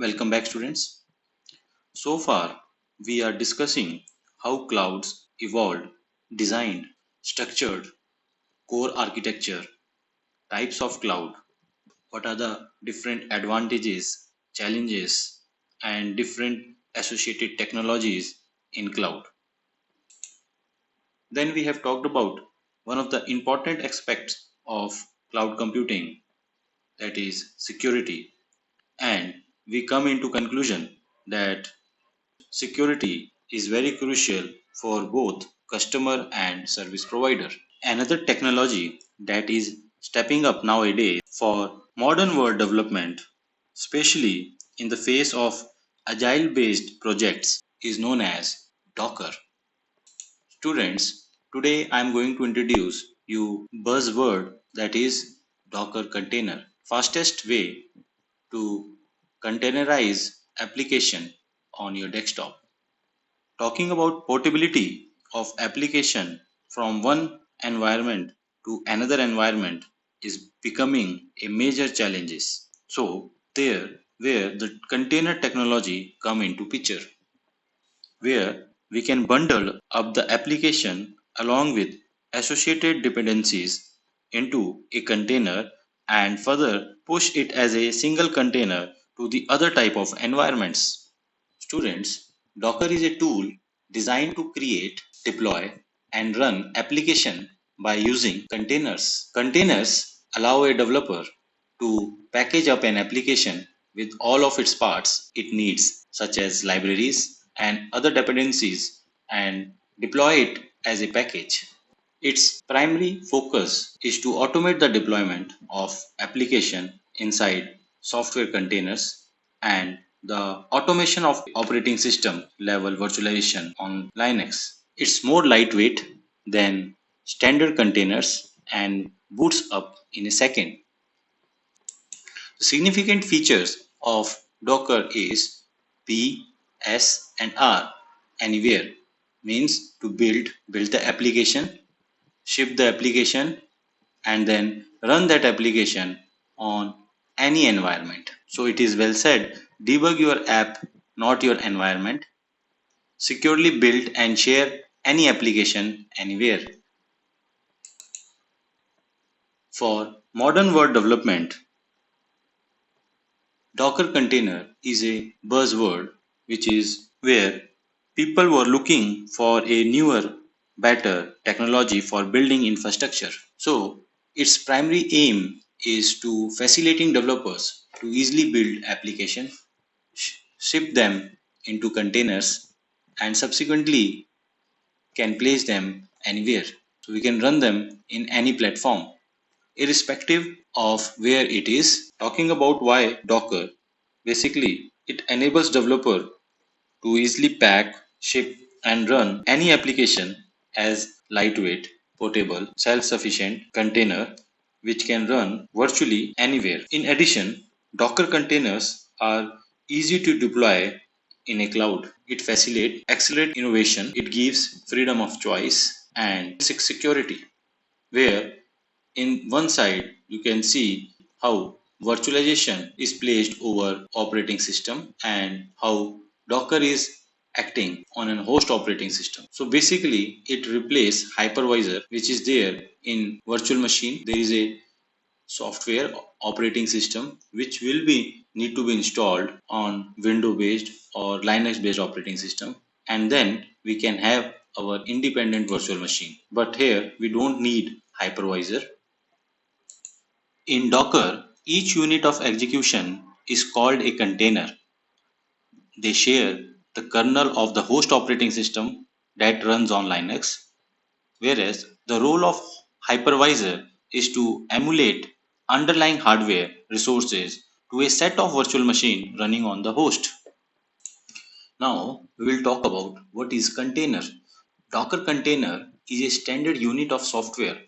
Welcome back, students. So far, we are discussing how clouds evolved, designed, structured, core architecture, types of cloud, what are the different advantages, challenges, and different associated technologies in cloud. Then we have talked about one of the important aspects of cloud computing, that is security, and we come into conclusion that security is very crucial for both customer and service provider. Another technology that is stepping up nowadays for modern world development, especially in the face of agile based projects, is known as Docker. Students, today I am going to introduce you buzzword that is Docker container. Fastest way to containerize application on your desktop. Talking about portability of application from one environment to another environment is becoming a major challenge. So there where the container technology come into picture, where we can bundle up the application along with associated dependencies into a container and further push it as a single container to the other type of environments. Students, Docker is a tool designed to create, deploy, and run application by using containers. Containers allow a developer to package up an application with all of its parts it needs, such as libraries and other dependencies, and deploy it as a package. Its primary focus is to automate the deployment of application inside software containers and the automation of operating system level virtualization on Linux. It's more lightweight than standard containers and boots up in a second. The significant features of Docker is P, S, and R. Anywhere means to build the application, ship the application, and then run that application on any environment. So it is well said, debug your app, not your environment. Securely build and share any application anywhere. For modern word development, Docker container is a buzzword which is where people were looking for a newer, better technology for building infrastructure. So its primary aim is to facilitating developers to easily build application, ship them into containers, and subsequently can place them anywhere. So we can run them in any platform, irrespective of where it is. Talking about why Docker, basically it enables developer to easily pack, ship, and run any application as lightweight, portable, self-sufficient container which can run virtually anywhere. In addition, Docker containers are easy to deploy in a cloud. It facilitates accelerate innovation, it gives freedom of choice and security, where in one side you can see how virtualization is placed over operating system and how Docker is acting on a host operating system. So basically it replaces hypervisor which is there in virtual machine. There is a software operating system which will be need to be installed on Windows based or Linux based operating system, and then we can have our independent virtual machine. But here we don't need hypervisor. In Docker, each unit of execution is called a container. They share the kernel of the host operating system that runs on Linux, whereas the role of hypervisor is to emulate underlying hardware resources to a set of virtual machine running on the host. Now we will talk about what is container. Docker container is a standard unit of software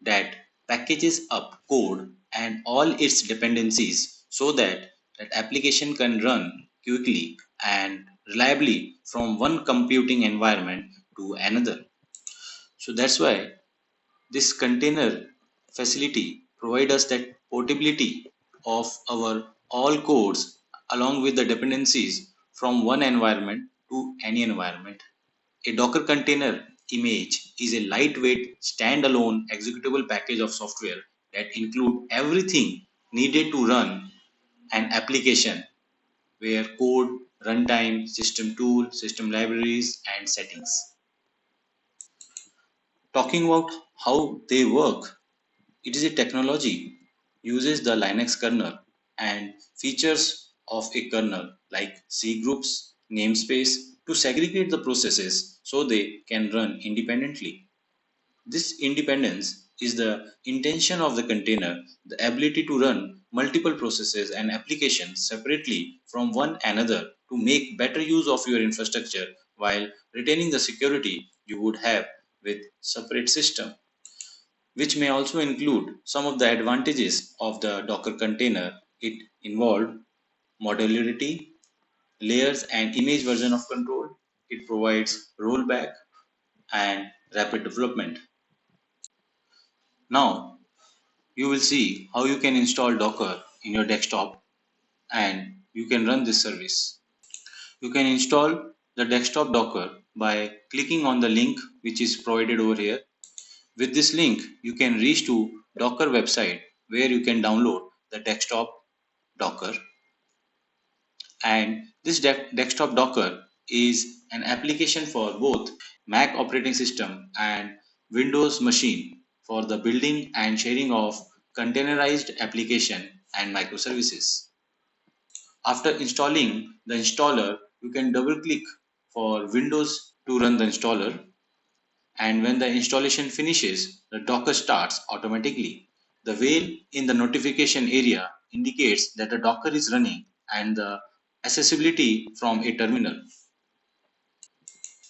that packages up code and all its dependencies so that that application can run quickly and reliably from one computing environment to another. So that's why this container facility provides us that portability of our all codes along with the dependencies from one environment to any environment. A Docker container image is a lightweight, standalone executable package of software that includes everything needed to run an application, where code, runtime, system tool, system libraries, and settings. Talking about how they work, it is a technology uses the Linux kernel and features of a kernel like C groups, namespace to segregate the processes so they can run independently. This independence is the intention of the container, the ability to run multiple processes and applications separately from one another to make better use of your infrastructure while retaining the security you would have with separate system, which may also include some of the advantages of the Docker container. It involved modularity, layers and image version of control. It provides rollback and rapid development. Now, you will see how you can install Docker in your desktop and you can run this service. You can install the desktop Docker by clicking on the link which is provided over here. With this link, you can reach to Docker website where you can download the desktop Docker. And this desktop Docker is an application for both Mac operating system and Windows machine for the building and sharing of containerized application and microservices. After installing the installer, you can double click for Windows to run the installer, and when the installation finishes, the Docker starts automatically. The whale in the notification area indicates that the Docker is running and the accessibility from a terminal.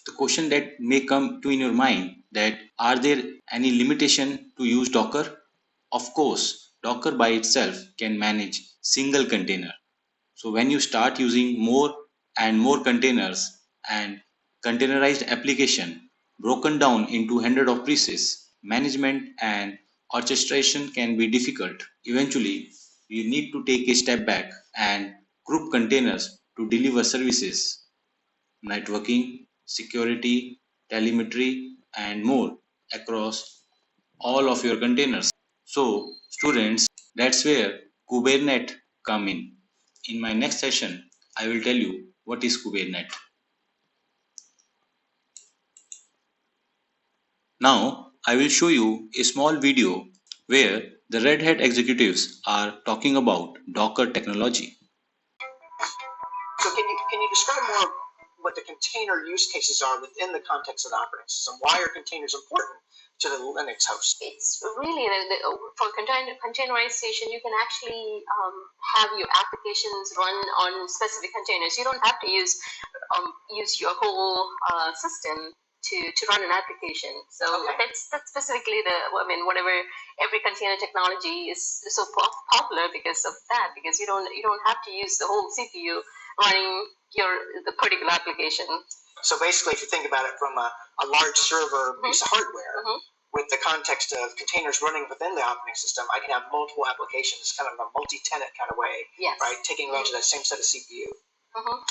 The question that may come to in your mind, that are there any limitation to use Docker? Of course, Docker by itself can manage single container. So when you start using more and more containers and containerized application broken down into hundred of pieces, management and orchestration can be difficult. Eventually, you need to take a step back and group containers to deliver services, networking, security, telemetry, and more across all of your containers. So, students, that's where Kubernetes come in. In my next session, I will tell you what is Kubernetes. Now, I will show you a small video where the Red Hat executives are talking about Docker technology. So can you describe more what the container use cases are within the context of the operating system? Why are containers important to the Linux host? It's really for containerization, you can actually have your applications run on specific containers. You don't have to use your whole system to run an application. So that's specifically whatever every container technology is so popular because of that. Because you don't have to use the whole CPU running the particular application. So basically, if you think about it from a large server piece of hardware, with the context of containers running within the operating system, I can have multiple applications, kind of a multi-tenant kind of way, right? Taking advantage of that same set of CPU.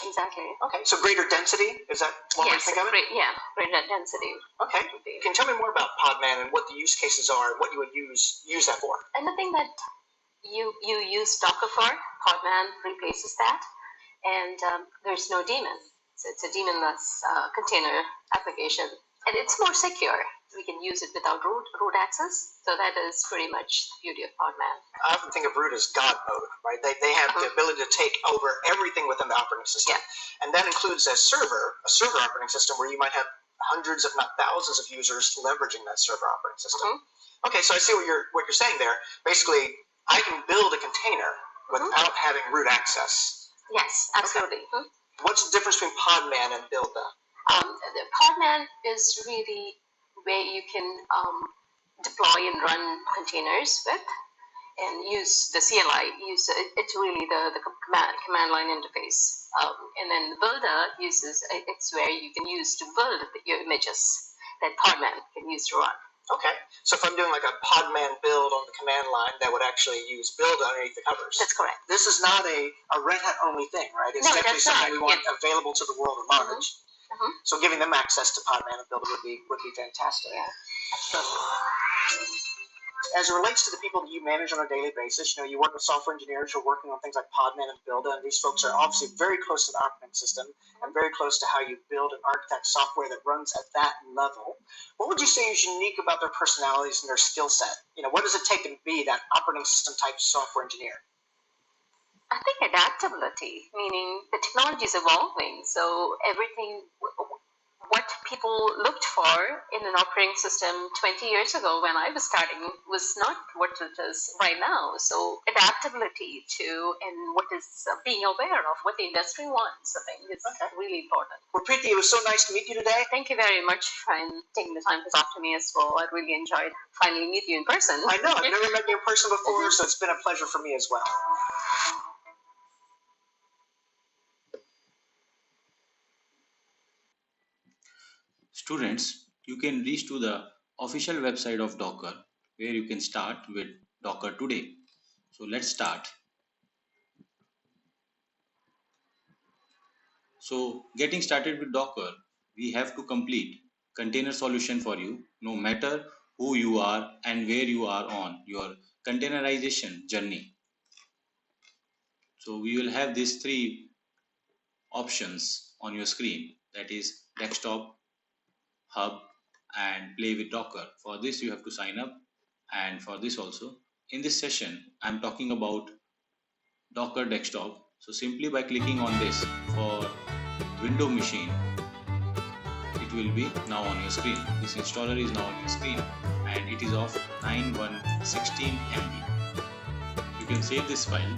Exactly. Okay, so greater density, is that one way to think of it? Greater density. Okay, can you tell me more about Podman and what the use cases are and what you would use that for? Anything that you use Docker for, Podman replaces that, and there's no daemon. So it's a daemonless container application, and it's more secure. We can use it without root access, so that is pretty much the beauty of Podman. I often think of root as God mode, right? They have the ability to take over everything within the operating system, and that includes a server operating system where you might have hundreds, if not thousands, of users leveraging that server operating system. Okay, so I see what you're saying there. Basically, I can build a container without having root access. Yes, absolutely. Okay. What's the difference between Podman and Buildah? The Podman is really where you can deploy and run containers with, and use the CLI. It's really the command line interface. And then Buildah it's where you can use to build your images that Podman can use to run. Okay, so if I'm doing like a Podman build on the command line, that would actually use build underneath the covers. That's correct. This is not a Red Hat only thing, right? It's No, definitely that's something not. we want Yes. available to the world at large. Mhm. So giving them access to Podman and build would be fantastic. Yeah. Absolutely. As it relates to the people that you manage on a daily basis, you work with software engineers who are working on things like Podman and Builda, and these folks are obviously very close to the operating system and very close to how you build and architect software that runs at that level. What would you say is unique about their personalities and their skill set? What does it take to be that operating system type software engineer? I think adaptability, meaning the technology is evolving, so everything, what people looked for in an operating system 20 years ago when I was starting was not what it is right now. So adaptability to and what is being aware of what the industry wants, I think is really important. Well, Preeti, it was so nice to meet you today. Thank you very much for taking the time to talk to me as well. I really enjoyed finally meet you in person. I know, I've never met you in person before, so it's been a pleasure for me as well. Students, you can reach to the official website of Docker where you can start with Docker today. So let's start. So getting started with Docker, we have to complete container solution for you, no matter who you are and where you are on your containerization journey. So we will have these three options on your screen, that is desktop, hub, and play with Docker. For this you have to sign up, and for this also in this session I'm talking about Docker desktop. So simply by clicking on this for Windows machine, it will be now on your screen. This installer is now on your screen and it is of 9116 MB. You can save this file.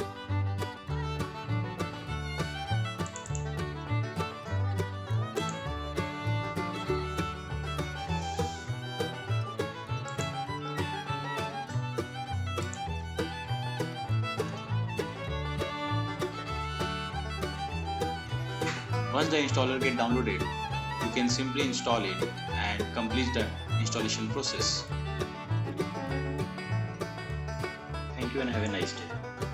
Once the installer gets downloaded, you can simply install it and complete the installation process. Thank you and have a nice day.